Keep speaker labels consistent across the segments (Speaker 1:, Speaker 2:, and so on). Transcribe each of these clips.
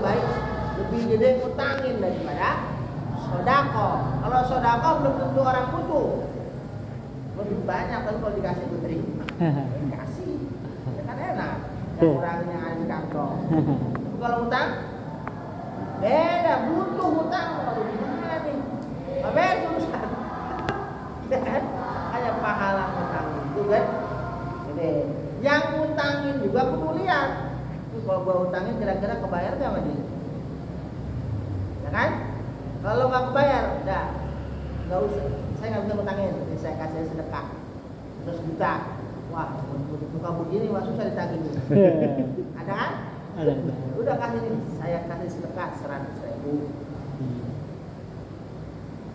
Speaker 1: baik lebih gede ngutangin daripada sodako. Kalau sodako belum tentu orang butuh. Lebih banyak kan kalau dikasih putri. Kasih. Ya kan enak. Yang kurangnya ada di kantong. Tapi kalau utang beda, butuh utang. Kalau gimana nih? Apa susah? Ya kan? Hanya pahala utang itu kan. Jadi yang utangin juga kudu lihat. Kalau gua utangin kira-kira kebayar gak sama dia? Ya kan? Kalau nggak kebayar, udah nggak usah. Saya nggak bisa utangin, jadi saya kasih sedekah 100 juta. Wah, muka begini mah susah ditagih. Ada kan?
Speaker 2: Ada.
Speaker 1: Udah kasih nih, saya kasih sedekah 100.000.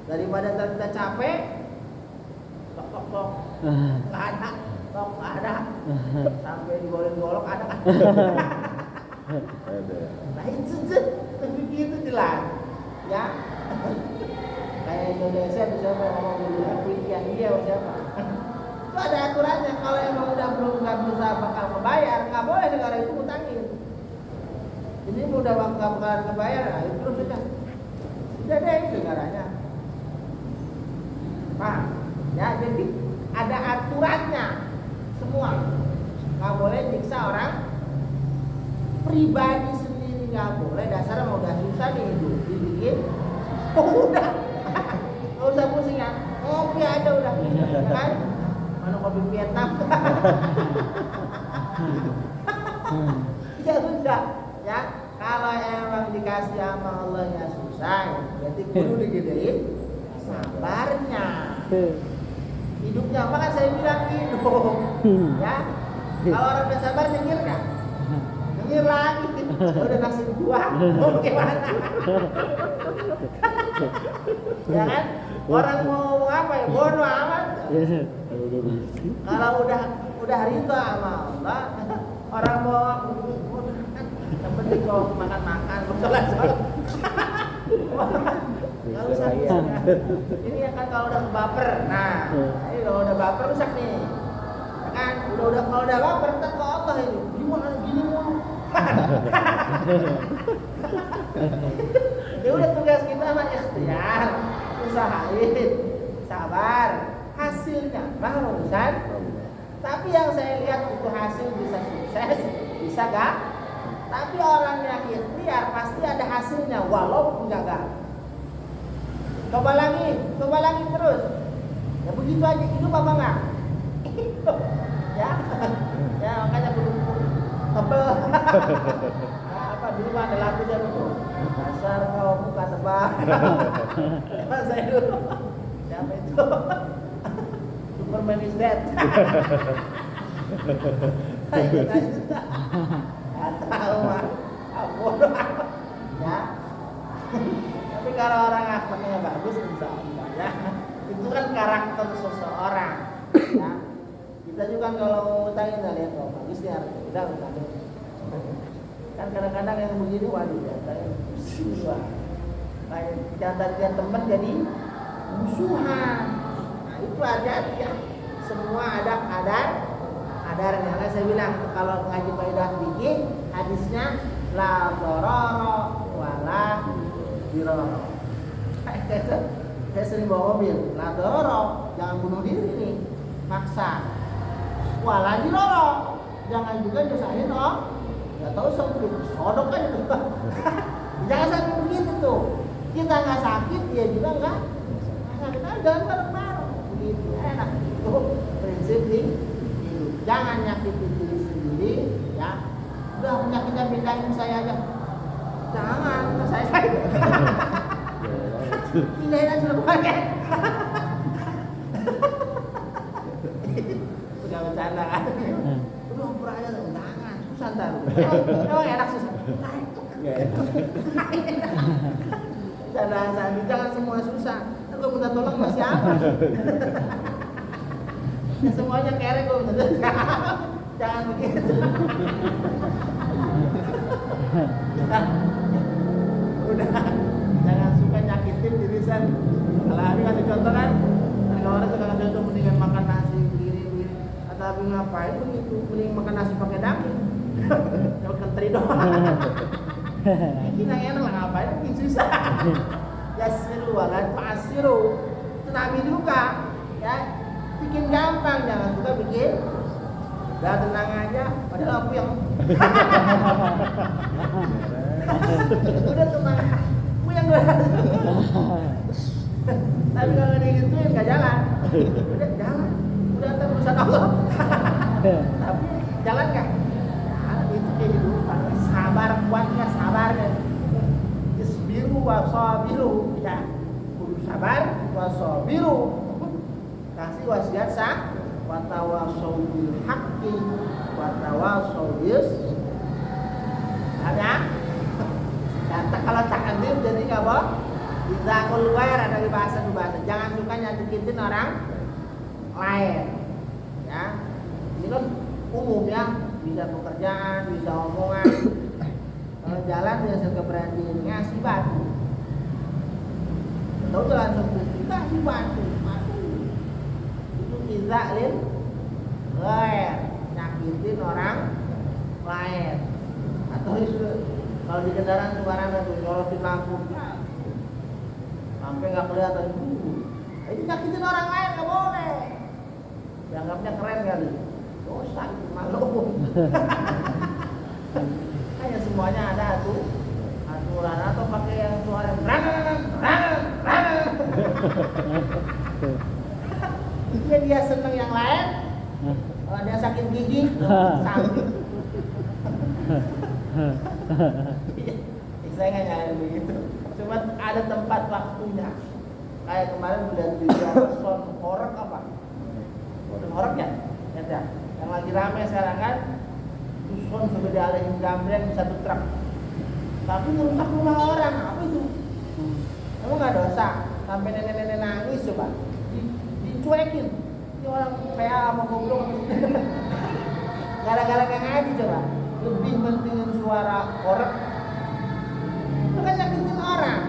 Speaker 1: Daripada ntar kita capek, tok, nggak ada, tok nggak ada, sampai digolong-golong ada kan?
Speaker 3: Ada.
Speaker 1: Nah itu begitu jelas, ya. Kayak Indonesia bisa ngomong dulu, yang dia siapa? Itu ada aturannya. Kalau emang udah belum nggak bisa bakal kebayar, nggak boleh negara itu ngutangin. Jadi udah bakalan kebayar, nah itu terus sudah deh itu negaranya. Paham? Ya jadi ada aturannya semua. Nggak boleh nyiksa orang pribadi sendiri, nggak boleh. Dasarnya mau udah susah nih hidup, dibikin udah nggak usah pusing ya, ngopi aja udah, ya kan? Mana kopi Vietnam? Ya udah, ya kalau emang dikasih sama Allah ya susah, berarti kudu digedein sabarnya. Hidupnya apa kan saya bilang hidup, ya. Kalau orang udah sabar nyengir nggak? Nyengir lagi, udah kasih buah, mau gimana? Ya kan? Orang mau apa ya? Bodoh amat. Kalau udah ridho sama Allah, orang mau yang penting kok makan, sholat. Nggak usah. Ini ya kan kalau udah baper, nah ini kalau udah baper rusak nih. Ya kan? Udah kalau udah baper ntar ke Allah ini. Gimana gini mulu? Ya udah tugas kita mah ikhtiar, usahain, sabar, hasilnya mah urusan. Tapi yang saya lihat itu hasil bisa sukses, bisa gak? Tapi orang yang ikhtiar pasti ada hasilnya walaupun gagal. Coba lagi terus. Ya begitu aja hidup apa enggak? Ya, ya makanya kudu tebel. Apa dulu ada lagu saya dulu. Dasar kau muka tebal. Emang saya dulu. Siapa itu? Superman is dead. Nggak tahu mah. Bodoh amat. Ya. Tapi kalau orang akhlaknya bagus, insya Allah ya. Itu kan karakter seseorang. Ya. Kita juga kalau utangin nggak lihat oh bagus ya, udah utangin. Kan kadang-kadang yang begini waduh ya, kayak jatah teman jadi musuhan. Nah itu hati-hati ya. Semua ada kadarnya. Kan saya bilang kalau ngaji kaidah fikih hadisnya la dororo wala diroro. Saya sering bawa mobil, la dororo jangan bunuh diri nih, maksa. Wala diroro jangan juga nyusahin oh. Gak tahu sampai sodok kan itu. Jangan sampai begitu tuh. Kita nggak sakit, dia juga nggak sakit. Jangan bareng-bareng. Begitu enak. Itu prinsip hidup. Jangan nyakitin diri sendiri, ya. Udah penyakitnya pindahin saya aja. Jangan, saya sakit. Pindahin aja sudah pakai. Sudah bercanda kan? Udah pura aja jangan. Susah ntar. Emang enak susah. Jangan semua susah. Gue minta tolong sama siapa? Ya, semuanya kere gue minta tolong. Jangan begitu. Udah. Jangan suka nyakitin diri sendiri. Kalau Abi kasih contoh kan, kalau orang suka contoh mendingan makan nasi begini. Atau Abi ngapain begitu? Mending makan nasi pakai daging. Kalau kenteri doang. Bikin yang enak lah, ngapain bikin susah. Yasiru wala tu'asiru. Itu Nabi juga ya, bikin gampang, jangan suka bikin udah tenang aja, padahal aku yang udah tenang, aku yang tapi kalau digituin nggak jalan, udah jalan, udah ntar urusan Allah. Tapi jalan nggak? Jalan, itu kehidupan, sabar kuatnya sabarnya. Isbiru wasabiru, ya, kudu sabar wasabiru. Kasih wasiat sah, watawasau bil haqqi, watawasau bis. Ada? Kata kalau takdir jadi nggak boh? Bisa keluar ada di bahasa. Jangan suka nyakitin orang lain. Ya, ini kan umum ya, bisa pekerjaan, bisa omongan. Kalau jalan biasa keberanian ngasih batu. Tahu jalan seperti kasih batu. Itu izalin ghair, nyakitin orang lain. Atau itu kalau di kendaraan sembarangan tuh nyorotin lampu sampai nggak kelihatan. Itu nyakitin orang lain nggak boleh. Dianggapnya keren kali. Dosa itu malu. Kayak semuanya ada aturan atau pakai yang suara rang. Dia seneng yang lain. Kalau dia sakit gigi, sakit. Saya nggak nyalain begitu. Cuma ada tempat waktunya. Kayak kemarin udah di son horek apa? Horek ya? Ya, yang lagi ramai sekarang kan. Son sudah dialihin gambreng satu truk. Tapi merusak rumah orang. Apa itu? Kamu nggak dosa. Sampai nenek-nenek nangis coba. Dicuekin. Ini orang kayak apa goblok. Gara-gara nggak ngaji coba. Lebih pentingin suara horek. Itu kan nyakitin orang.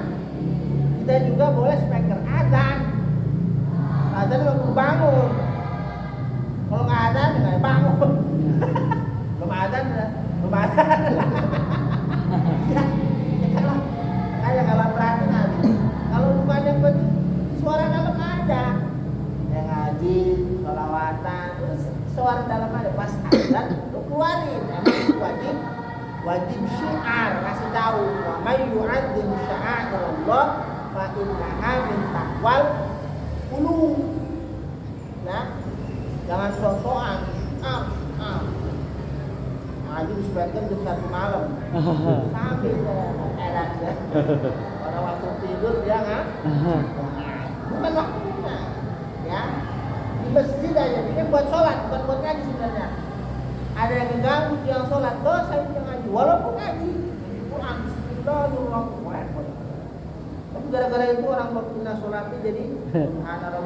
Speaker 1: Kita juga boleh speaker adzan. Adzan waktu bangun. Kalau nggak adzan nggak bangun. Belum adzan. Ya kalau perhatian. Kalau bukan yang penting suara dalam aja. Yang ngaji, sholawatan, suara dalam aja. Pas adzan lu keluarin. Emang wajib syiar, kasih tahu wa may yu'adzim sya'airallah fa innaha min taqwal qulub. Nah, jangan sok-sokan. Ngaji di speaker jam 1 malam. Sambil enak ya. Pada waktu tidur dia nggak? Bukan waktunya. Ya. Di masjid aja ini buat sholat, bukan buat ngaji sebenarnya. Ada yang mengganggu yang sholat, dosa itu yang ngaji. Walaupun ngaji, Quran Bismillahirrahmanirrahim. Tapi gara-gara itu orang berpindah sholatnya jadi subhanallah.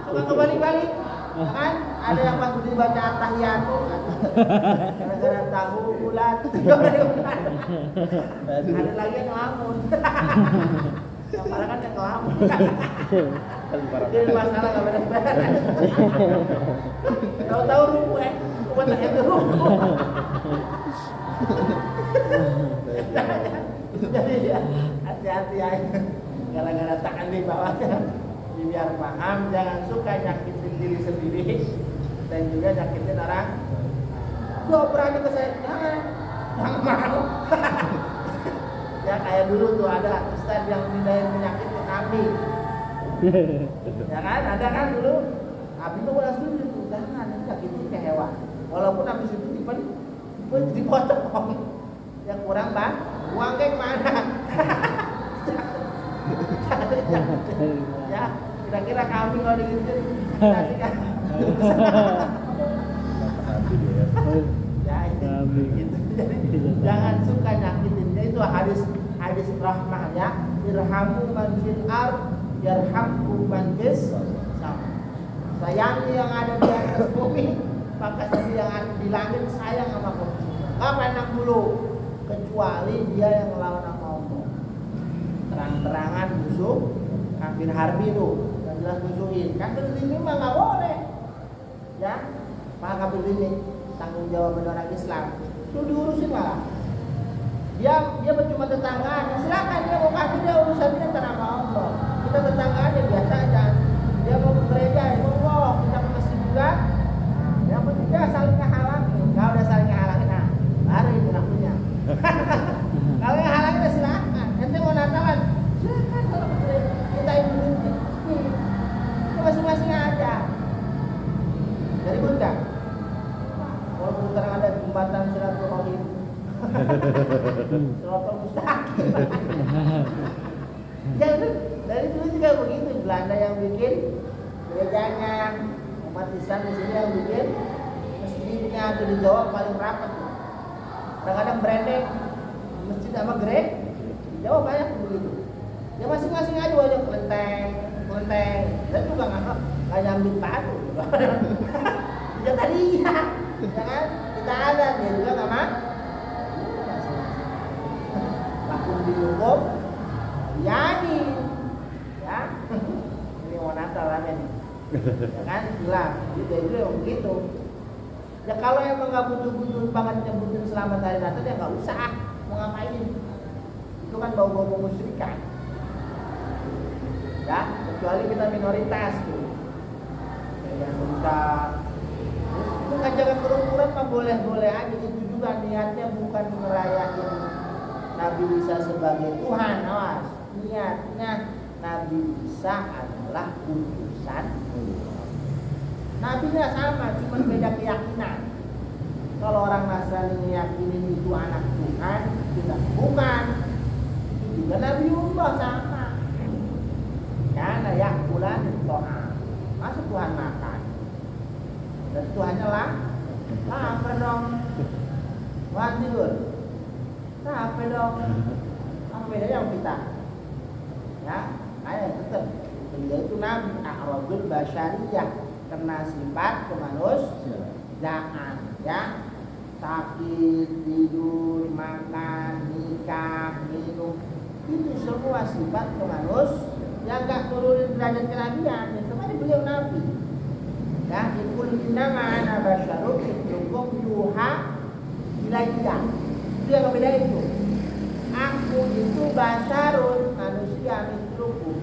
Speaker 1: Suka kebalik-balik, kan? Ada yang pas dibaca at-tahiyatu, gara-gara tahu bulat. Ada lagi yang ngelamun. Yang parah kan yang ngelamun. Jadi masalah nggak beres-beres. Tahu-tahu ruku buat tahiyat ruku. Jadi ya hati-hati ya. Gara-gara tangan di bawahnya. Biar paham, jangan suka nyakitin diri sendiri dan juga nyakitin orang. Berani ke saya, jangan mau. Ya kayak dulu tuh ada ustaz yang mindahin penyakit ke kambing. Ya kan, ada kan dulu. Habis itu udah setuju tuh, jangan nyakitin ke hewan. Walaupun habis itu dipotong. Yang kurang bang, uang kayak kemana? Ya, kira-kira kambing kalau digituin kasih kan? Ya, gitu. Jangan suka nyakitin. Itu hadis rahmah ya. Irhamu man fil ard yarhamkum man fis sama. Sayangi yang ada di atas bumi, maka yang ada di langit sayang sama kamu. Gak enak dulu, kecuali dia yang melawan sama Allah. Terang-terangan musuh, kafir harbi itu, yang jelas musuhin. Kafir ini mah nggak boleh, ya. Pak kafir ini tanggung jawab orang Islam. Itu diurusin malah. Dia cuma tetangga, silakan dia mau kasih dia urusannya antara sama Allah. Kita tetangga aja biasa aja. Dia mau ke gereja, mau kita ke masjid juga. Nah, yang penting dia saling ngehalangin. Kalau udah saling ngehalangin, nah baru itu waktunya. Kalau yang halangin ya silakan. Nanti mau Natalan, silakan kalau ke gereja. Kita ini masing-masing aja. Jadi bunda, walaupun sekarang ada jembatan silaturahim, silaturahim mustaqim. Ya itu dari dulu juga begitu. Belanda yang bikin gerejanya, umat Islam di sini yang bikin masjidnya itu di Jawa paling rapat. Kadang-kadang branding masjid sama gereja di Jawa banyak begitu. Ya masing-masing aja wajah kelenteng, dan juga nggak nyambit batu. Ya tadi ya kan kita ada dia juga nggak mah. Lakum dihukum, jadi ya ini mau Natal lah nih, ya kan bilang gitu itu begitu. Ya kalau emang nggak butuh banget nyebutin selamat hari Natal ya nggak usah mau ngapain. Itu kan bau-bau musyrikan. Ya, kecuali kita minoritas tuh. Yang bisa itu ngajarin kerumunan mah boleh-boleh aja. Itu juga niatnya bukan ngerayain Nabi Isa sebagai Tuhan, awas. Niatnya Nabi Isa adalah utusan. Nabinya sama, cuma beda keyakinan. Kalau orang Nasrani meyakini itu anak Tuhan, tidak bukan. Itu juga Nabiullah sama. Karena yakulan doa, masuk Tuhan makan, dan Tuhannya lapar dong, Tuhan tidur, capek dong, apa bedanya sama kita? Ya, saya tetap beliau itu Nabi A'rabul Basyariyah, kena sifat kemanusiaan, ya, sakit, tidur, makan, nikah, minum, itu semua sifat kemanusiaan. Yang gak turunin derajat kenabian, itu kan beliau Nabi. Ya, ikul innama ana basyarun mithlukum yuha ilayya. Itu yang beda itu. Aku itu basyarun, manusia mithlukum.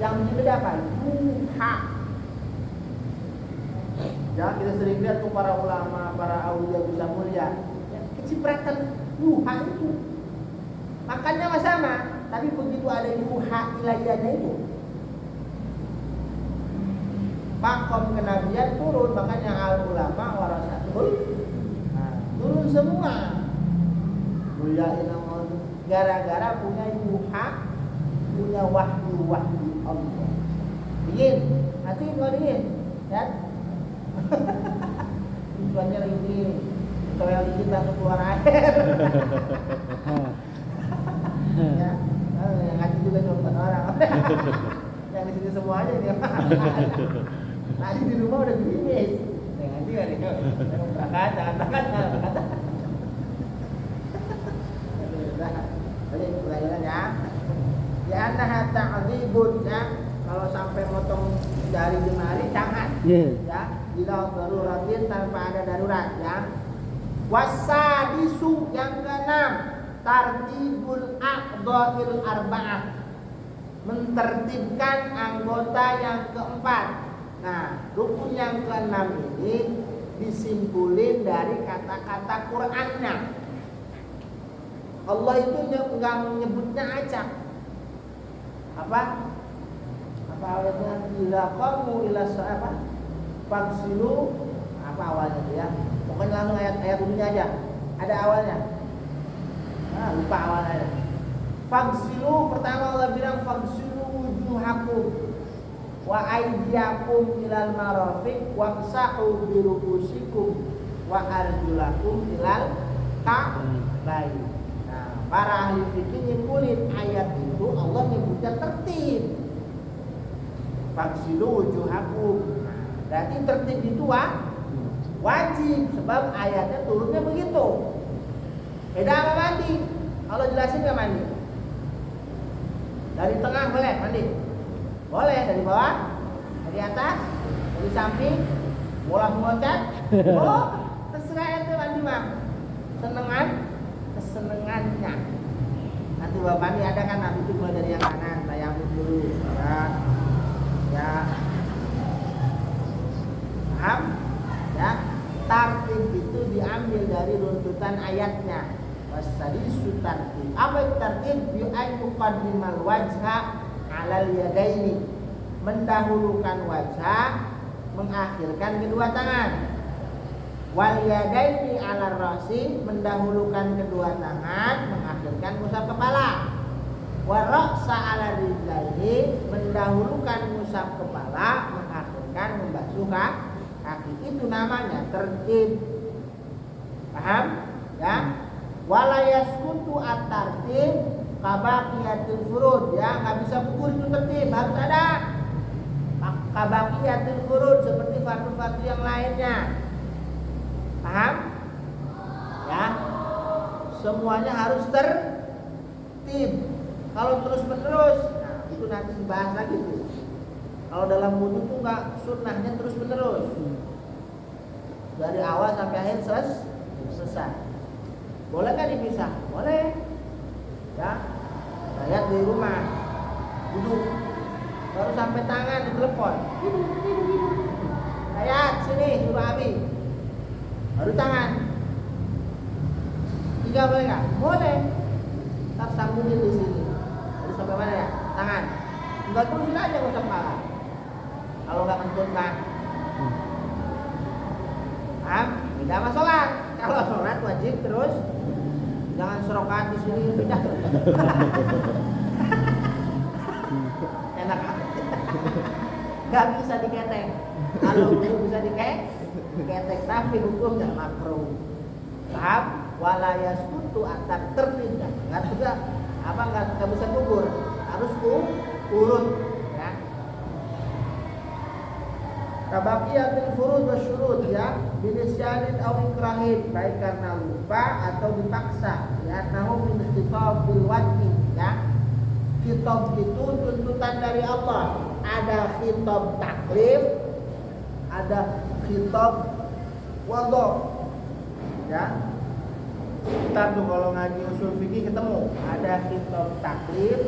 Speaker 1: Yang berbeda apa? Yuha. Ya, kita sering lihat tuh para ulama, para aulia bisa mulia. Ya, kecipratan yuha itu. Makannya sama, tapi begitu ada yuha ilaiyahnya itu, makom kenabian turun, makanya al ulama warasatul, turun semua. Muliain Allah gara-gara punya yuha, punya wahyu Allah. Dingin, nanti kalau dingin, ya. Tujuannya lagi dingin, kalau yang dingin langsung keluar air. Ya, yang ngaji juga cuma orang. Yang di sini semua aja dia. Nanti di rumah udah gerimis. Yang ngaji kan dia. Berangkat, jangan. Jadi pelajaran ya. Ya annaha ta'dzibun ya. Kalau sampai motong jari jemari jangan. Ya, bila daruratin tanpa ada darurat ya. Wasadisu yang keenam, tartibul aqdha'il arba'ah, mentertibkan anggota yang keempat. Nah, rukun yang keenam ini disimpulin dari kata-kata Qur'annya. Allah itu enggak menyebutnya acak. Apa awalnya? Ila qamu ila apa? Fagsilu apa awalnya ya? Pokoknya langsung ayat bunyinya aja. Ada awalnya. Lupa awalnya. Fagsilu, pertama Allah bilang fagsilu wujuhakum wa aydiyakum ilal marafiq wamsahu bi ru'usikum wa arjulakum ilal ka'bayn. Nah, para ahli fikih nyimpulin ayat itu Allah nyebutnya tertib. Fagsilu wujuhakum. Berarti tertib itu wajib, sebab ayatnya turunnya begitu. Beda sama mandi. Allah jelasin nggak mandi? Dari tengah boleh mandi? Boleh. Dari bawah? Dari atas? Dari samping? Bola loncat? Oh, terserah lima kesenangannya. Nanti bapak ini ada kan Nabi itu mulai dari yang kanan, tayamum dulu, ya, paham? Ya, tartib itu diambil dari runtutan ayatnya. Wasadisu tartib. Apa itu tartib? Bi'ay muqaddimal wajha 'alal yadaini. Mendahulukan wajah, mengakhirkan kedua tangan. Wal yadaini 'alal ra'si, mendahulukan kedua tangan, mengakhirkan musab kepala. Wa ra'sa 'alal rijlaini, mendahulukan musab kepala, mengakhirkan membasuh kaki. Itu namanya tertib. Paham? Ya. Wala yaskutu at-tartib kabaqiyatul furud, ya, enggak bisa gugur itu tertib, harus ada kabaqiyatul furud seperti fardu-fardu yang lainnya. Paham? Ya. Semuanya harus tertib. Kalau terus-menerus, nah itu nanti dibahas lagi tuh. Kalau dalam wudu tuh enggak sunnahnya terus-menerus. Dari awal sampai akhir selesai. Boleh kan dipisah? Boleh. Ya. Lihat di rumah. Duduk. Baru sampai tangan ditelepon. Lihat sini suruh Abi. Baru tangan. 3 boleh enggak? Boleh. Tak sambungin di sini. Baru sampai mana ya? Tangan. Enggak terusin aja usah kepala. Kalau enggak kentut kan. Paham? Beda sama sholat. Kalau sholat wajib terus, jangan serokat di sini pindah. Enak. Gak bisa diketek. Kalau wudu bisa diketek, tapi hukumnya makruh. Paham? Wala yaskutu atak tertindak. Enggak juga enggak bisa gugur. Harus urut, ya. Kabaqiyatul furud wasyurut, ya, binisyanin aw ikrahin, baik karena lupa atau dipaksa, ya, nahu min khitab bil wajhi, ya. Khitab itu tuntutan dari Allah. Ada khitab taklif, ada khitab wadha, ya. Kita tuh kalau ngaji usul fikih ketemu ada khitab taklif,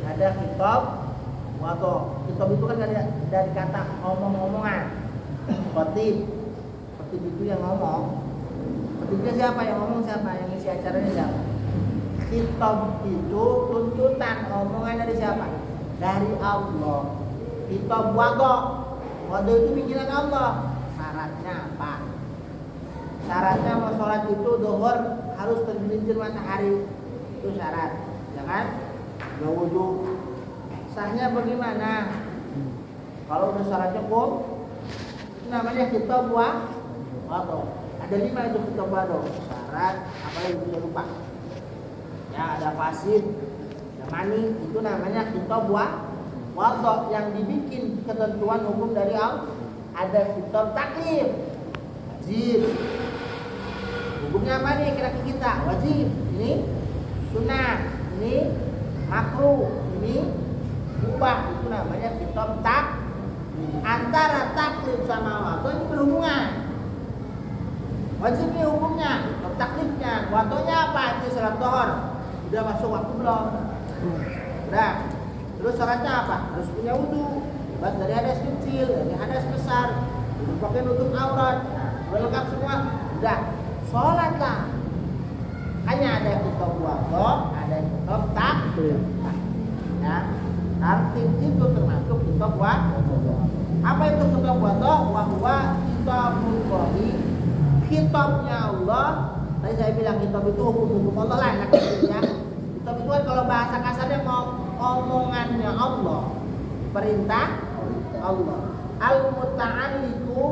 Speaker 1: ada khitab wadha. Khitab itu kan dari kata ngomong-ngomongan. Khatib itu yang ngomong. Khatibnya siapa? Yang ngomong siapa? Yang isi acaranya siapa? Khitab itu tuntutan, omongan dari siapa? Dari Allah. Khitab wadha. Wadha itu bikinan Allah. Syaratnya apa? Syaratnya mau sholat itu zuhur harus tergelincir matahari. Itu syarat, ya kan? Mau wudu. Sahnya bagaimana? Kalau udah syaratnya cukup, itu namanya khitab wadha. Ada 5 itu khitab wadha. Syarat, apalagi bisa lupa. Ya, ada fasid, ada mani, itu namanya khitab wadha yang dibikin ketentuan hukum dari Allah. Ada khitab taklif, wajib. Hukumnya apa nih kira-kira kita? Wajib. Ini sunnah, ini makruh, ini mubah. Itu namanya khitab antara taklif sama wadha ini berhubungan. Wajib nih hukumnya, khitab taklifnya. Wadhanya apa? Itu salat zuhur. Udah masuk waktu belum? Udah. Terus syaratnya apa? Harus punya wudu. Bebas dari hadas kecil, dari hadas besar. Pakai nutup aurat. Udah lengkap semua. Udah. Sholat lah. Hanya ada khitab wadha, ada khitab taklif. Ya. Tartib itu termasuk khitab wadha. Apa itu khitab wadha? Wa huwa khitabul qahi. Khitabnya Allah. Tadi saya bilang khitab itu hukum Allah lah, enak ya. Khitab itu kan kalau bahasa kasarnya omongannya Allah. Perintah Allah. Al-muta'alliqu,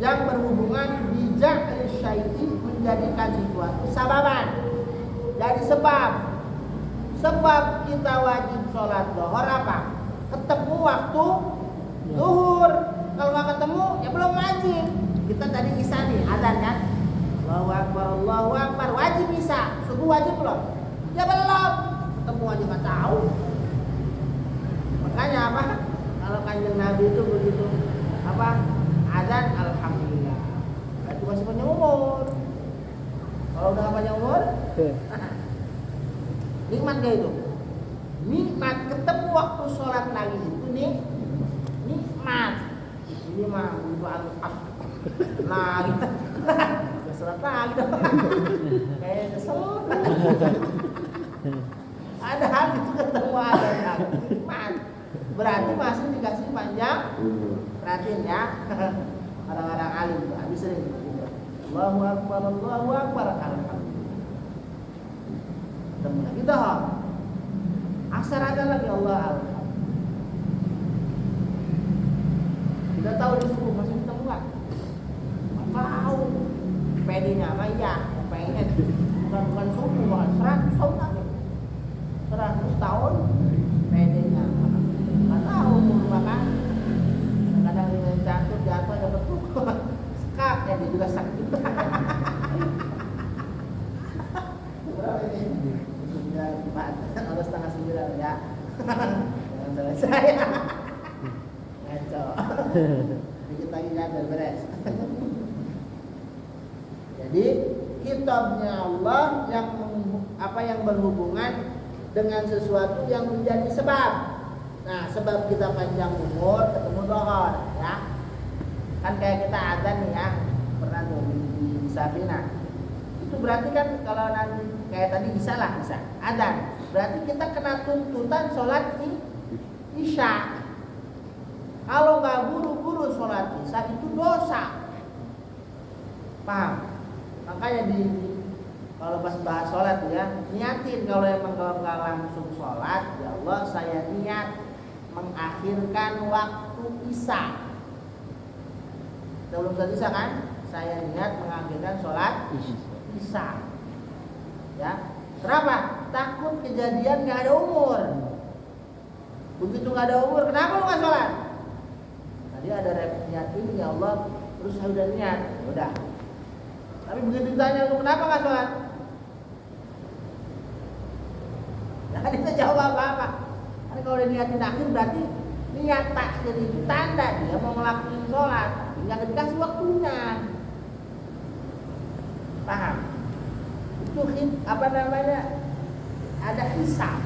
Speaker 1: yang berhubungan bija'li syai'i, menjadikan sesuatu sababan. Jadi sebab kita wajib sholat zuhur apa? Ketemu waktu zuhur. Kalau nggak ketemu ya belum wajib. Kita tadi isya nih, azan kan? Allahu Akbar, wajib isya. Subuh wajib belum? Ya belum. Ketemu aja nggak tahu. Makanya apa? Kalau kanjeng Nabi itu begitu apa? Azan, alhamdulillah. Itu masih punya umur. Kalau udah panjang umur, nikmat gak itu? Nikmat ketemu waktu sholat lagi itu nih, nikmat. Ini mah nah gitu. Sholat lagi dong. Kayak kesel. Ada hal itu ketemu ada yang nikmat. Berarti masih dikasih panjang. Perhatiin ya. Orang-orang alim itu habis sering gitu. Allahu Akbar, Allahu Akbar. Ketemu lagi dah. Asar ada lagi Allah Akbar. Tidak tahu di subuh masih ketemu nggak? Tahu. PD-nya mah iya, pengen bukan subuh, bukan 100 tahun lagi. 100 tahun PD-nya. Nggak tahu umur makan. Kadang dengan jatuh dapat tuh sekap ya dia juga sakit. Kalau 8:30 ya. Jangan salah saya. Ngaco. Dikit lagi nyadar beres. Jadi kitabnya Allah yang berhubungan dengan sesuatu yang menjadi sebab. Nah, sebab kita panjang umur ketemu dohor ya. Kan kayak kita adzan nih ya. Pernah tuh di Safina. Itu berarti kan kalau nanti kayak tadi bisa adzan. Berarti kita kena tuntutan sholat isya. Kalau nggak buru-buru sholat isya itu dosa. Paham? Makanya kalau pas bahas sholat ya, niatin kalau emang nggak langsung sholat, ya Allah saya niat mengakhirkan waktu isya. Kita belum sholat isya kan? Saya niat mengakhirkan sholat isya. Ya, kenapa? Takut kejadian nggak ada umur. Begitu nggak ada umur, kenapa lu nggak sholat? Tadi ada niat ini ya Allah, terus saya udah niat, udah. Tapi begitu ditanya lu kenapa nggak sholat? Nah, kita jawab apa-apa. Karena kalau udah niatin akhir berarti niat takhir itu tanda dia mau ngelakuin sholat, tapi nggak dikasih waktunya. Paham? Itu ada hisab.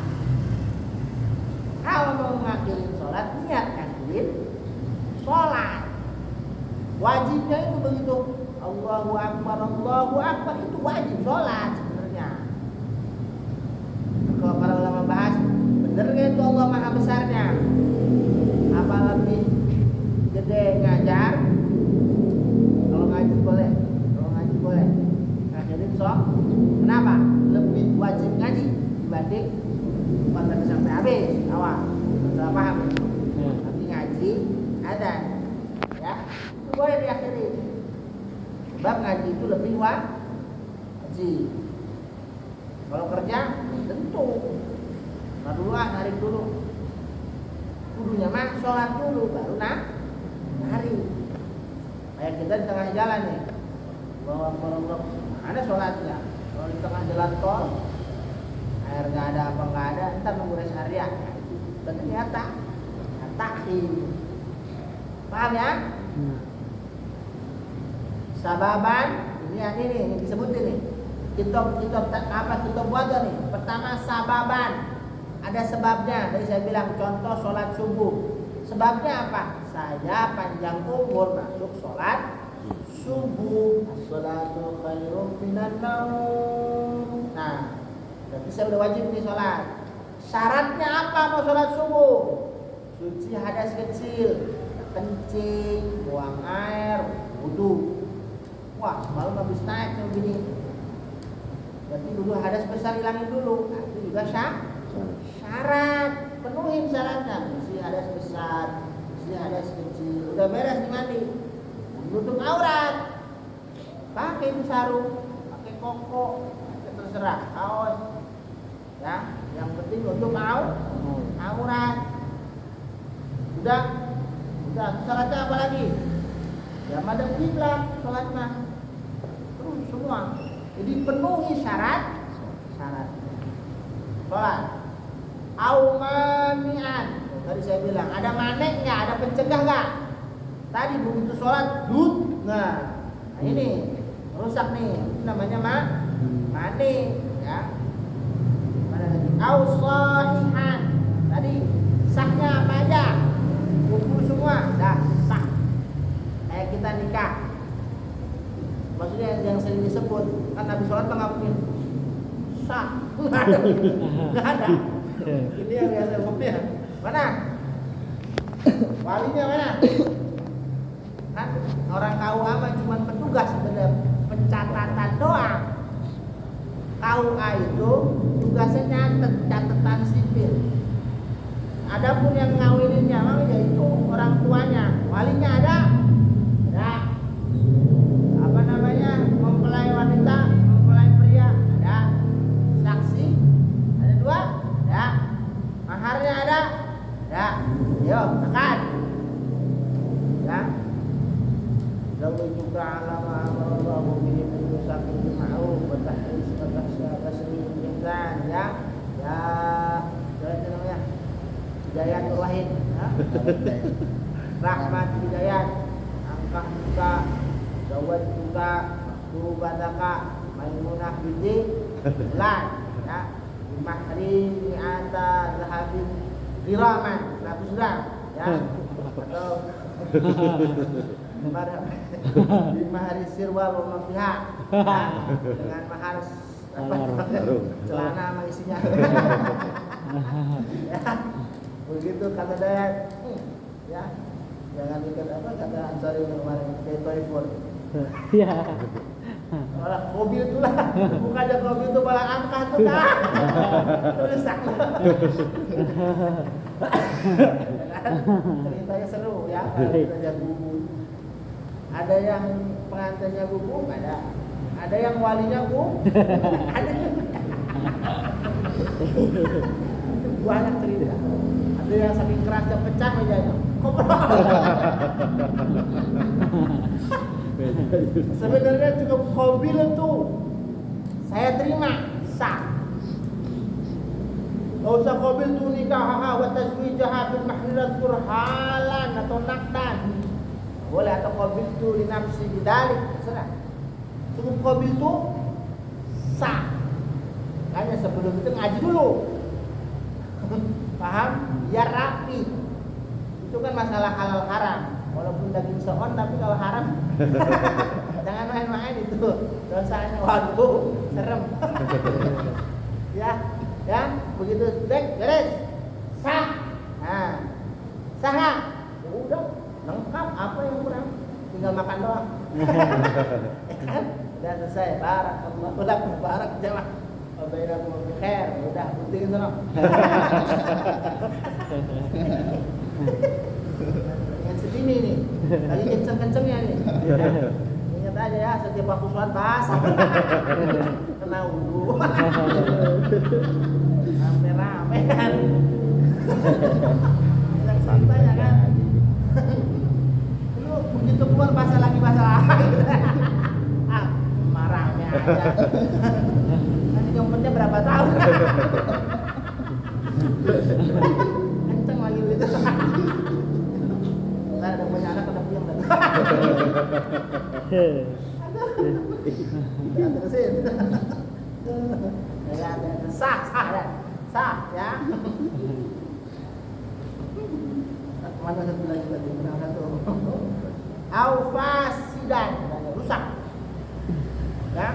Speaker 1: Kalau mau ngakhirin sholat, niat ngakhirin sholat. Wajibnya itu begitu. Allahu Akbar itu wajib sholat sebenarnya. Kalau para ulama bahas, bener gak itu Allah maha besarnya? Apa lebih gede ngajar? Kalau ngaji boleh, ngakhirin sholat. Kenapa? Lebih wajib ngaji dibanding bukan sampai habis awal. Salah paham? Tapi ngaji ada, ya itu boleh diakhiri. Sebab ngaji itu lebih wajib. Kalau kerja tentu nggak dulu narik dulu. Kudunya mah sholat dulu baru narik. Kayak kita di tengah jalan nih, bawa ada sholatnya. Kalau di tengah jalan tol, air nggak ada apa nggak ada, ntar nunggu rest area. Dan ternyata takhir. Paham ya? Sababan ini disebutin nih. Kita buat nih. Pertama sababan. Ada sebabnya. Tadi saya bilang contoh sholat subuh. Sebabnya apa? Saya panjang umur masuk sholat subuh. As-salatu khairum minan naum. Nah, berarti saya udah wajib nih sholat. Syaratnya apa mau sholat subuh? Suci hadas kecil, kencing, buang air, wudu. Wah, semalam habis naik nih begini. Berarti dulu hadas besar hilangin dulu. Nah, itu juga syarat. Penuhin syaratnya. Isi hadas besar, isi hadas kecil. Udah beres nih mandi. Menutup aurat. Pakai itu sarung, pakai koko, terserah. Kaos. Ya, yang penting untuk aurat. Udah. Syaratnya apa lagi? Ya madhab kiblat sholatnya. Terus semua. Jadi penuhi syarat. Sholat. Aumanian. Tadi saya bilang ada manek nggak? Ada pencegah nggak? Tadi begitu sholat dud. Nah ini rusak nih. namanya mani, ya. Mana lagi? Au sahihan. Tadi sahnya apa aja? Kumpul semua, dah sah. Kayak kita nikah. Maksudnya yang sering disebut kan habis sholat nggak mungkin sah, nggak ada. Ini yang biasa umumnya. Mana? Walinya mana? Kan orang KUA mah cuma petugas sebenarnya, pencatatan doang. KUA itu tugasnya nyatet, catatan sipil. Adapun yang ngawininnya mah yaitu orang tuanya. Walinya ada? Ada. Apa namanya? Mempelai wanita, mempelai pria, ada. Saksi ada 2? Ada. Maharnya ada? Ada. Yuk, tekan. Ya. Lalu juga alama Allah bihi sakin ma'ruf wa tahris wa tasrim ihsan, ya. Ya, apa namanya? Hidayatul wahid, ya. Rahmat hidayat, angkah juga, zawad juga, kubadaka, maimunah binti lan, ya. Mahri mi'ata zahabin diraman 100 gram, ya. Atau di mahar sirwal wa mafiha, ya. Dengan mahar apa, celana sama isinya. Ya. Begitu kata Dayat, ya. Jangan ikat apa kata Ansari kemarin, kayak toyful.
Speaker 2: Iya.
Speaker 1: Malah mobil tuh lah, bukan aja mobil tuh malah angka tuh kan. Rusak. Ceritanya seru ya, ceritanya bubu. Ada yang pengantinnya bubu, ada. Ada yang walinya bu, ada. Banyak cerita. Ada yang saking kerasnya pecah mejanya. Sebenarnya cukup qabil tuh. Saya terima, sah. Gak usah qabil tuh nikah wa tazwijaha bil mahrirat turhalan atau nakdan. Boleh atau qabil tuh li nafsi bidalik, terserah. Cukup qabil tuh sah. Hanya sebelum itu ngaji dulu. Paham? Biar rapi. Itu kan masalah halal haram. Walaupun daging seon tapi kalau haram jangan main-main itu. Dosanya waduh, serem. Ya, ya, begitu dek, beres. Sah. Nah. Sah nggak? Ya udah, lengkap, apa yang kurang? Tinggal makan doang. Kan? Udah selesai. Barakallahu lakum, barak jamaah. Wabarakatuh bi khair. Udah, penting sono. Yang segini nih, lagi kenceng-kencengnya nih. Ingat aja ya, setiap waktu sholat bahas. Kena wudhu. Rame-rame kan. Yang santai ya kan. Lu begitu keluar bahasa lagi. Ah, marahnya aja. Nanti nyumpetnya berapa tahun? Kenceng lagi gitu. Ntar ada punya anak ada puyeng tadi. Terusin. Ya, sah ya. Mana satu lagi berapa satu? Au fasidan, rusak. Ya.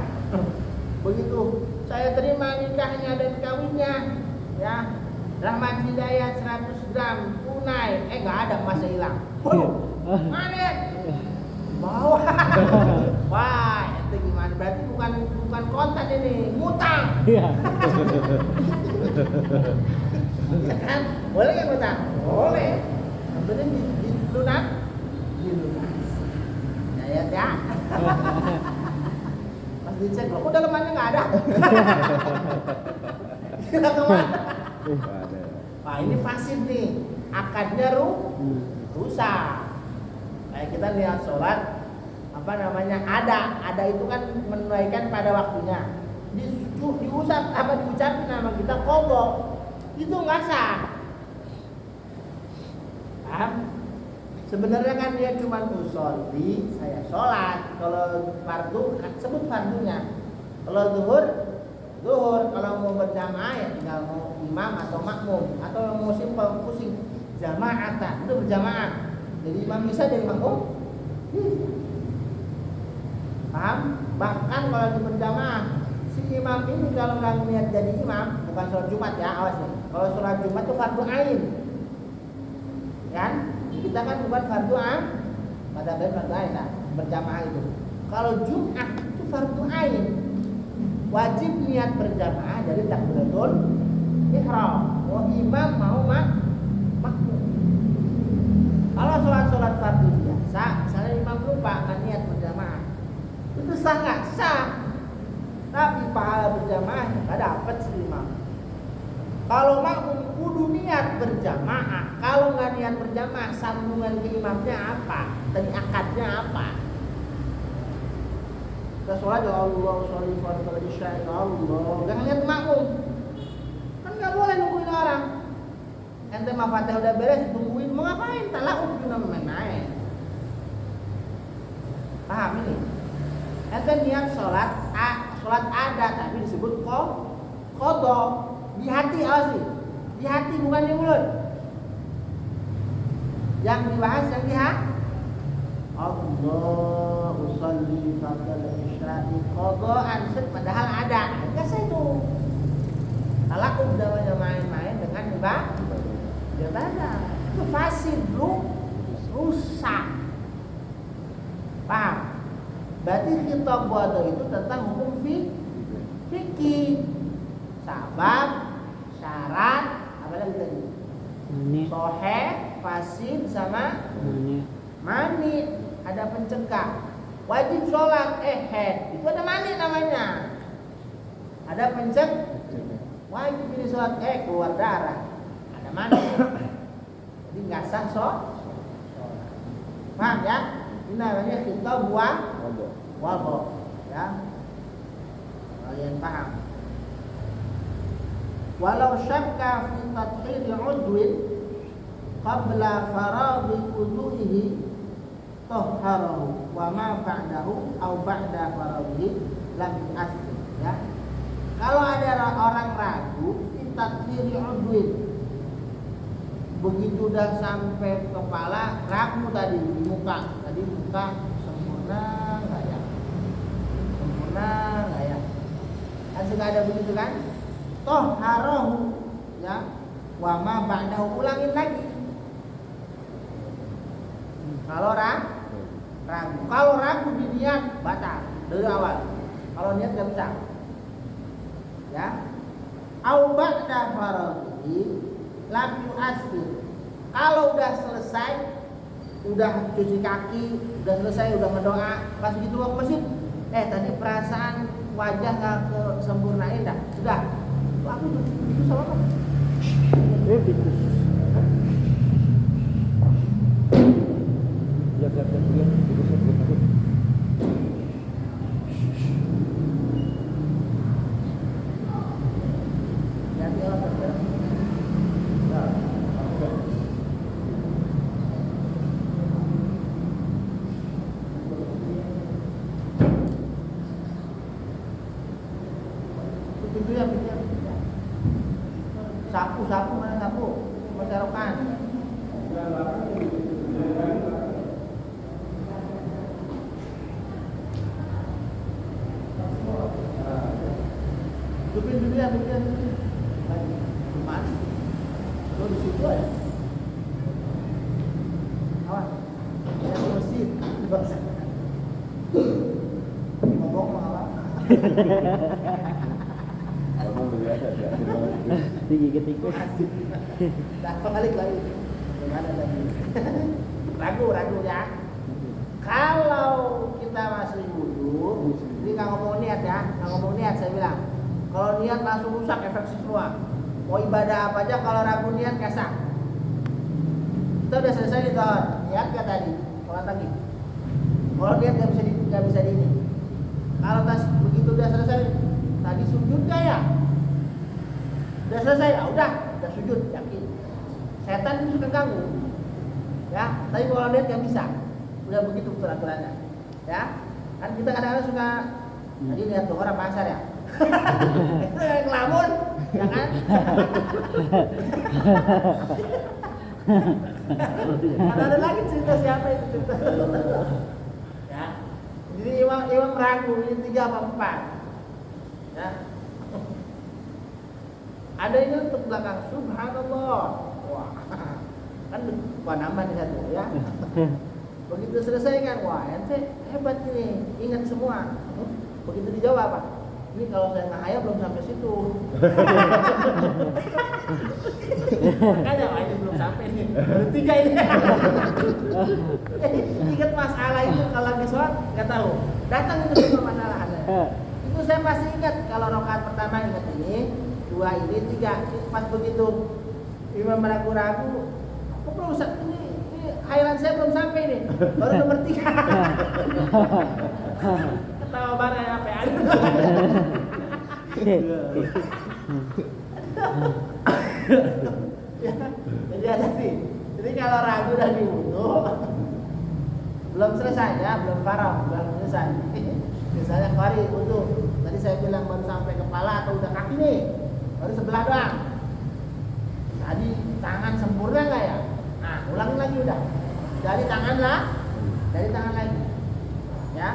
Speaker 1: Begitu saya terima nikahnya dan kawinnya, ya. Rahmat hidayat 100 gram tunai, nggak ada masa hilang. Mana? Bawa. Wah, itu gimana? Berarti bukan kontan ini, ngutang. Iya. Ya kan? Boleh nggak ngutang? Boleh. Yang penting dilunak. Ya. Pas dicek, kok dalemannya nggak ada? Kira kemana? Nah, ini fasid nih, akadnya rusak. Kayak kita lihat sholat, apa namanya, ada itu kan menunaikan pada waktunya. Diucapin nama kita qadha, itu nggak sah. Paham? Sebenarnya kan dia cuma usolli, saya sholat. Kalau fardu, sebut fardunya. Kalau zuhur kalau mau berjamaah ya tinggal mau imam atau makmum, atau yang mau simpel pusing jamaatan itu berjamaah. Jadi imam bisa jadi makmum. Paham? Bahkan kalau di berjamaah si imam ini kalau nggak niat jadi imam, bukan sholat Jumat ya, awas nih. Kalau sholat Jumat itu fardu ain, kan? Kita kan bukan fardu ain, pada fardu ain lah, berjamaah itu. Kalau Jumat itu fardu ain, wajib niat berjamaah dari takbiratul ihram. Mau imam mau makmum. Kalau sholat fardu biasa, misalnya imam lupa nggak niat berjamaah, itu sah nggak? Sah. Tapi pahala berjamaah nggak dapat si imam. Kalau makmum kudu niat berjamaah. Kalau nggak niat berjamaah, sambungan ke imamnya apa? Tadi akadnya apa? Kita sholat ya Allah, sholli fardhu isya ya Allah. Jangan lihat makmum. Kan nggak boleh nungguin orang. Ente mah Fatihah udah beres, tungguin mau ngapain? Talauk cuma main-main. Paham ini? Ente niat sholat ada tapi disebut qadha di hati asli. Di hati bukan di mulut. Yang dibahas yang di hati. Allah usolli fardhu isya'i qadhaan, padahal ada. Enggak sah itu. Talauk udah main-main dengan ibadah. Itu fasid, rusak. Paham? Berarti khitab wadha itu tentang hukum fikih, sabab, syarat, apa lagi tadi? Soheh, fasid sama mani. Ada pencegah. Wajib sholat, head itu ada mani namanya. Ada wajib ini sholat, keluar darah, ada mani. Jadi nggak sah sholat. Paham ya? Ini namanya khitab wadha, ya. Kalian paham? Walau syakka fi tathhiri 'udwin qabla faraghi wudu'ihi tahharahu wa ma ba'dahu aw ba'da faraghi lam yu'athir, ya. Kalau ada orang ragu fi tathhiri 'udwin, begitu udah sampai kepala ragu tadi di muka sempurna nggak ya, kan suka ada begitu kan, tahharahu, ya, wa ma ba'dahu, ulangin lagi. Kalau ragu di niat batal dari awal. Kalau niat nggak bisa, ya. Au ba'da faraghi lam yu'athir. Kalau udah selesai, udah cuci kaki, udah selesai, udah berdoa, pas gitu mau ke masjid, tadi perasaan wajah nggak kesempurnain dah, sudah. Aku itu sama apa? Sapu mana sapu? Masyarakat. Dupin dulu ya, bikin. Mana? Lo di situ ya? Awas. Saya di masjid. Ngomong apa?
Speaker 2: Digigit tikus.
Speaker 1: Balik lagi. Gimana lagi? Ragu ya. Kalau kita masih wudu, ini nggak ngomong niat ya, nggak ngomong niat saya bilang. Kalau niat langsung rusak efek semua. Mau ibadah apa aja kalau ragu niat nggak sah. Kita udah selesai nih tahun. Niat nggak tadi? Sholat lagi. Kalau niat nggak bisa di ini. Kalau begitu udah selesai, tadi sujud nggak ya? Udah selesai, ya udah sujud, yakin. Setan itu suka ganggu, ya. Tapi kalau lihat nggak bisa, udah begitu aturannya, ya. Kan kita kadang-kadang suka Tadi lihat tuh orang pasar ya. Itu yang ngelamun, ya kan? Ada lagi cerita siapa itu cerita. Ya. Jadi Imam ragu ini 3 apa 4. Ya. Ada ini untuk belakang subhanallah. Wah. Kan nambah di satu ya. Begitu selesai kan, wah ente hebat ini, ingat semua. Begitu dijawab apa? Ini kalau saya ngahayal belum sampai situ. Makanya wah ini belum sampai nih. Baru 3 ini. Ingat masalah itu kalau lagi sholat nggak tahu. Datang itu semua masalahannya. Itu saya masih ingat kalau rakaat pertama ingat ini, 2 ini, 3. Pas begitu imam ragu-ragu, kok belum ini hayalan saya belum sampai nih. Baru nomor 3. Ketawa banget apa ya? Jadi ada sih. Jadi kalau ragu dan diwudu belum selesai ya, belum farah, belum selesai. Misalnya qari wudu, tadi saya bilang baru sampai kepala atau udah kaki nih, baru sebelah doang. Tadi tangan sempurna nggak ya? Nah, ulangi lagi udah. Dari tangan lah, dari tangan lagi. Ya,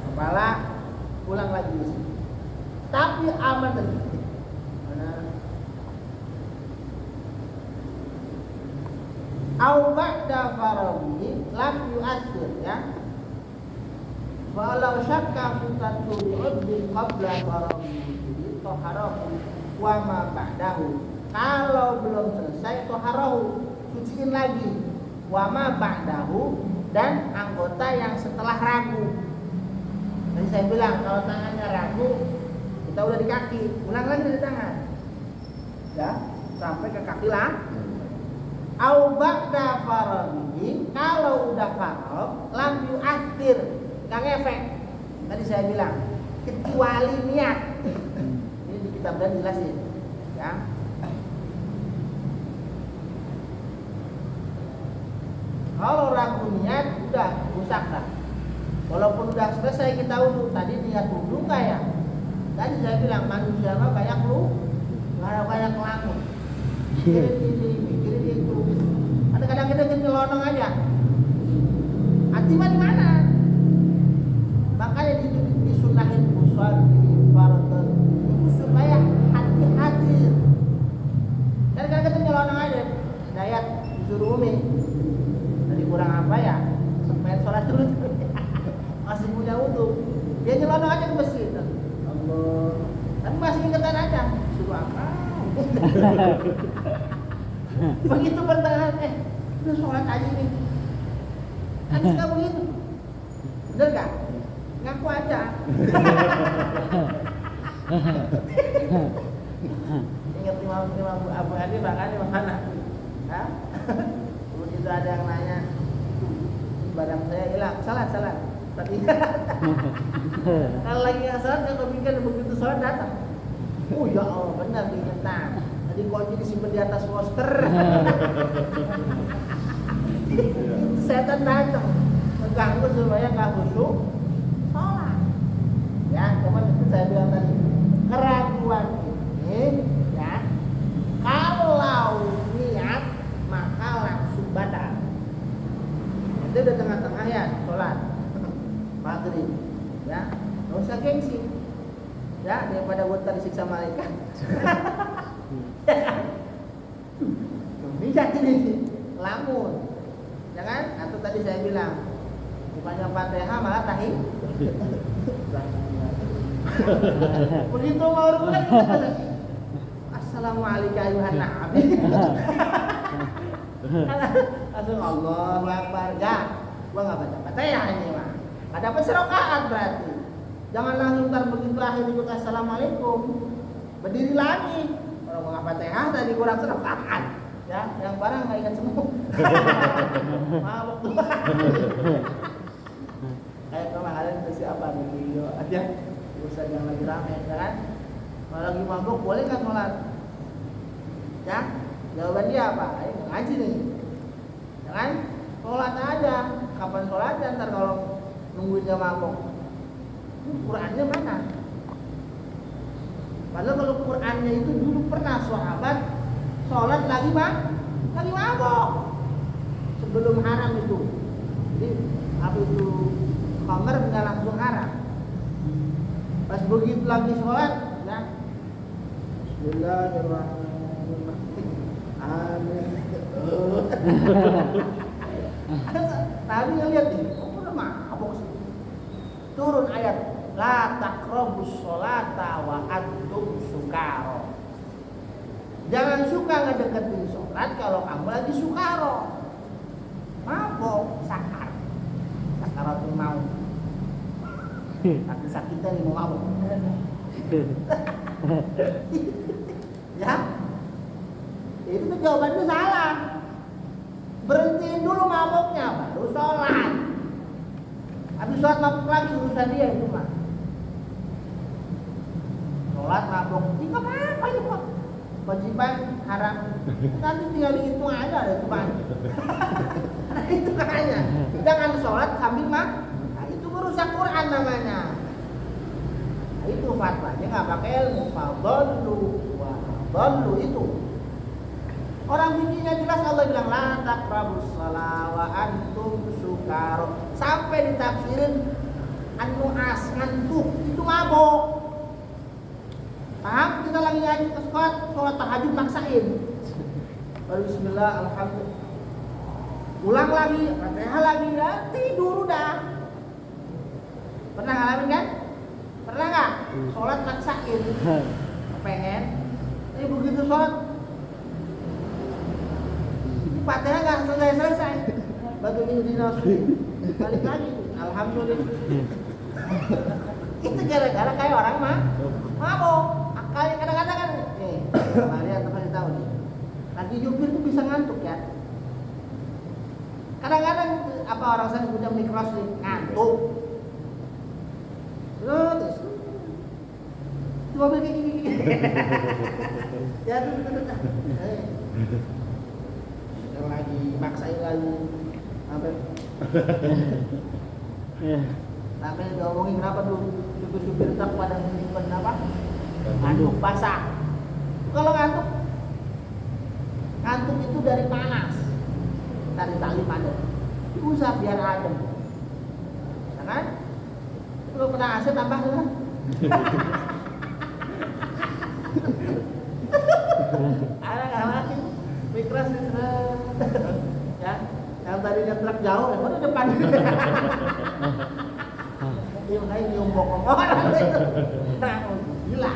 Speaker 1: kepala ulang lagi di sini. Tapi aman tadi. Mana? Au ba'da farawi lam yu'athir ya. Walau syakka fi tatu'ud qabla farawi taharahu wa ma ba'dahu. Kalau belum selesai taharahu, suciin lagi. Wa ma ba'dahu dan anggota yang setelah ragu. Tadi saya bilang kalau tangannya ragu, kita udah di kaki, ulang lagi dari tangan. Ya, sampai ke kaki lah. Au ba'da faraghi, kalau udah faragh, lam yu'athir, enggak ngefek. Tadi saya bilang, kecuali niat. Ini di kitab dan jelasin. Ya. Kalau ragu niat, udah rusak dah. Walaupun udah selesai kita wudu, tadi niat wudu nggak ya? Tadi saya bilang manusia mah banyak banyak ngelamun. Mikirin ini, mikirin itu. Kadang-kadang kita nyelonong aja. Hati mah di mana? Makanya disunahin usul di fardan itu supaya hati-hati. Kadang-kadang kita nyelonong aja. Dayat disuruh umi. Tadi kurang apa ya? Main sholat dulu. Masih punya wudu, dia nyelonong aja ke masjid. Allah, tapi masih ingetan aja, suruh apa? Begitu pertengahan, udah sholat aja nih. Kan suka begitu, bener gak? Ngaku aja. Ingat Imam Abu Hanifah kan di mana? Hah? Begitu ada yang nanya, barang saya hilang, salat. Tadi kalau lagi yang sholat kan kepikir begitu sholat datang. Oh ya Allah benar diingetan. Tadi kunci disimpan di atas poster. Setan datang mengganggu supaya nggak khusyuk sholat. Ya, cuman itu saya bilang tadi keraguan ini ya kalau niat maka langsung batal. Itu udah tengah-tengah ya sholat. Maghrib, ya, nggak usah gengsi, ya, daripada buat disiksa malaikat. Bisa ini, lamun, jangan. Atau tadi saya bilang, bukannya Fatihah malah tahi. Begitu mau rukukan, Assalamualaikum ayuhan nabi. Langsung Allahu Akbar, gua nggak baca Fatihah ini mah. Ada peserokaan berarti. Jangan langsung ntar begitu akhir ikut assalamualaikum berdiri lagi. Orang mau Fatihah tadi kurang serokaan. Ya, yang barang nggak ingat semua. Mabuk tuh. Kayak kemarin itu siapa nih video aja. Ustaz yang lagi rame, ya kan? Kalau lagi mabuk boleh nggak sholat? Ya, jawaban dia apa? Ayo ngaji nih. Ya kan? Sholat aja. Kapan sholatnya ntar kalau nungguin dia mabok. Qurannya mana? Padahal kalau Qurannya itu dulu pernah sahabat sholat lagi mabok sebelum haram itu. Jadi apa itu khamr nggak langsung haram. Pas begitu lagi sholat, ya Bismillahirrahmanirrahim. Amin. Tadi ngeliat nih, udah mabok sih. Turun ayat la taqrabus sholata wa antum sukaro. Jangan suka ngedeketin sholat kalau kamu lagi sukaro. Mabok, sakaratul maut. Sakit-sakitnya nih mau mabok. Ya, itu tuh jawabannya salah. Berhentiin dulu maboknya, baru sholat. Habis sholat mabok lagi urusan dia itu mah. Sholat mabok, ini nggak apa-apa itu mah. Kewajiban haram. Nanti tinggal dihitung aja ada itu mah. Itu katanya. Jangan sholat sambil mah. Nah, itu merusak Quran namanya. Nah, itu fatwanya nggak pakai ilmu. Fadallu wa adallu itu. Orang fikihnya jelas Allah bilang la taqrabus shalah wa antum sukara. Sampai ditafsirin an-nu'as ngantuk itu mabok. Paham? Kita lagi ngaji ke sekolah, sholat tahajud maksain. Baru bismillah alhamdulillah. Ulang lagi, Fatihah lagi, ya tidur udah. Pernah ngalamin kan? Pernah nggak? Sholat maksain. Pengen. Ini begitu sholat Fatihah nggak selesai. Batu ini dinasih. Balik lagi. Alhamdulillah. Itu gara-gara kayak orang mabok. Akalnya kadang-kadang kan. Kalian pasti tahu nih. Lagi jubir tuh bisa ngantuk ya. Kadang-kadang apa orang saya punya mikrosleep ngantuk. Terus itu mobil kayak gini. Ya tuh. Lagi maksain lagi sampai diomongin kenapa tuh supir truk pada nyimpen apa ngantuk basah. Kalau ngantuk itu dari panas, dari tali padat usah biar adem ya kan. Kalau kena AC tambah kan. Ada mikros ya, yang tadinya truk jauh, yang mana depan. Dia kayak nyombok orang itu, gila.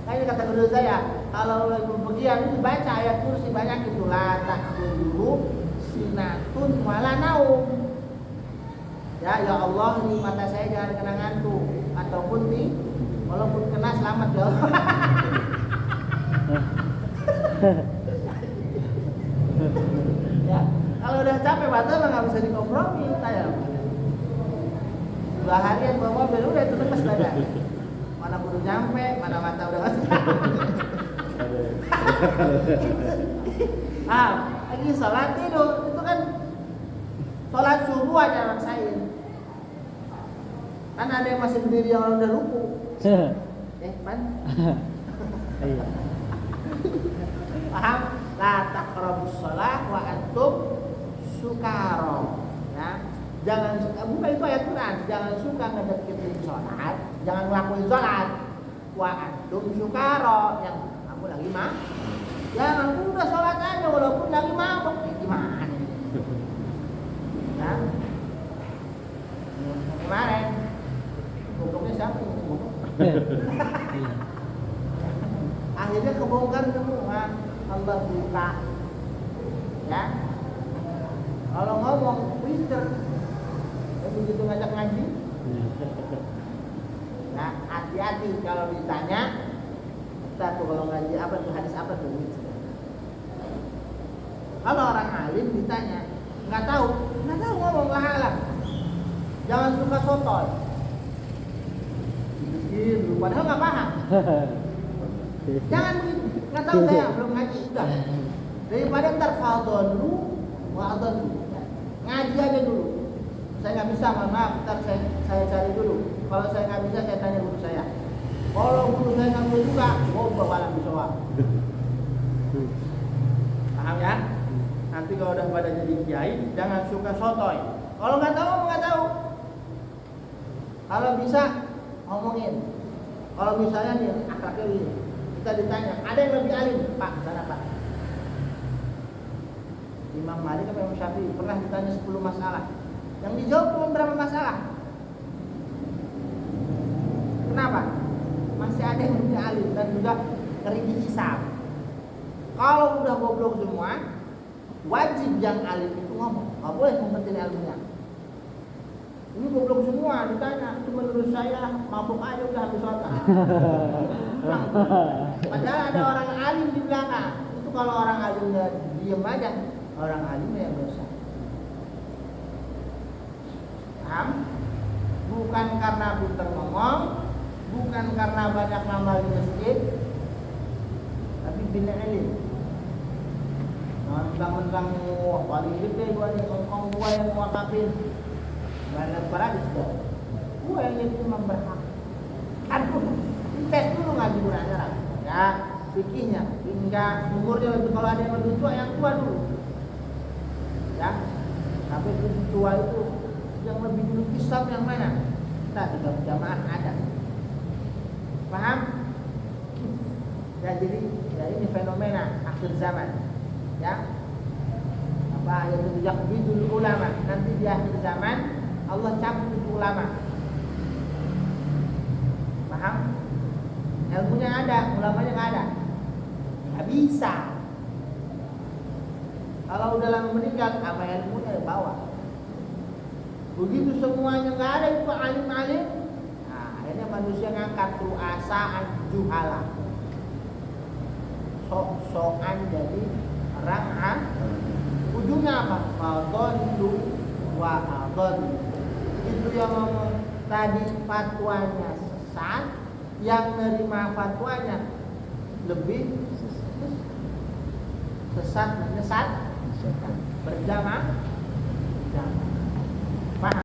Speaker 1: Kayak kata guru saya, kalau lagi bepergian itu baca ayat kursi banyak itu la takhudhu sinatun wala naum. Ya Allah ini mata saya jangan kena ngantuk ataupun nih, walaupun kena selamat ya Allah. Ya, kalau udah capek batal nggak bisa dikompromi, saya. 2 harian bawa mobil udah itu lepas badan. Mana baru nyampe, mana mata udah masuk. Lagi sholat tidur itu kan sholat subuh aja maksain. Kan ada yang masih berdiri orang udah ruku. Pan? Iya. Paham? La taqrabus shalah wa antum sukara. Ya. Jangan suka, bukan itu ayat Quran. Jangan suka ngedeketin sholat, jangan ngelakuin sholat. Wa antum sukara, yang kamu lagi mah. Jangan udah sholat aja walaupun lagi mabok. Gimana? Ya. Kemarin, bokoknya siapa yang bokok? Akhirnya kebongkar semua. Allah buka. Ya. Kalau ngomong pinter, begitu ngajak ngaji. Nah, hati-hati kalau ditanya, kita tuh kalau ngaji apa tuh hadis apa tuh? Kalau orang alim ditanya, nggak tahu ngomong lah. Jangan suka sotoy. Gitu, padahal nggak paham. Jangan begitu, nggak tahu saya belum ngaji sudah. Daripada ntar fadlu wa adallu. Ngaji aja dulu. Saya nggak bisa, mohon maaf, ntar saya cari dulu. Kalau saya nggak bisa, saya tanya guru saya. Kalau guru saya nggak bisa juga, bakalan bisa. Paham ya? Nanti kalau udah pada jadi kiai, jangan suka sotoy. Kalau nggak tahu, nggak tahu. Kalau bisa, ngomongin. Kalau misalnya nih akhlaknya ini, kita ditanya, ada yang lebih alim, Pak, sana Pak. Imam Malik atau Imam Syafi'i pernah ditanya 10 masalah. Yang dijawab cuma berapa masalah? Kenapa? Masih ada yang lebih alim dan juga ngeri dihisab. Kalau udah goblok semua, wajib yang alim itu ngomong. Nggak boleh ngumpetin ilmunya. Ini goblok semua ditanya, itu menurut saya mabuk aja udah habis sholat. Padahal ada orang alim di belakang. Itu kalau orang alimnya diem aja, orang alimnya yang dosa. Paham? Bukan karena pintar ngomong, bukan karena banyak ngamal di masjid, tapi bina ilim. Mentang-mentang paling gede gua nih, ngomong gua yang wakafin. Banyak para di situ. Gua yang jadi imam berhak. Aduh, tes dulu ngaji Quran ya, fikihnya. Hingga umurnya lebih, kalau ada yang lebih tua, yang tua dulu. Ya, tapi lebih tua itu yang lebih dulu Islam yang mana? Kita juga jamaah ada. Paham? Ya, jadi ya ini fenomena akhir zaman. Ya, apa yang itu yakbidul ulama, nanti di akhir zaman Allah cabut itu ulama. Paham? Ilmunya ada, ulamanya nggak ada. Nggak bisa. Kalau udah lama meninggal, apa ilmunya bawa? Begitu semuanya nggak ada itu alim-alim, nah, akhirnya manusia ngangkat ru'asa'an juhala, sok-sokan jadi orang. Ujungnya apa? Fadhallu wa adhallu. Itu yang ngomong tadi fatwanya sesat, yang nerima fatwanya lebih sesat menyesat berjamaah.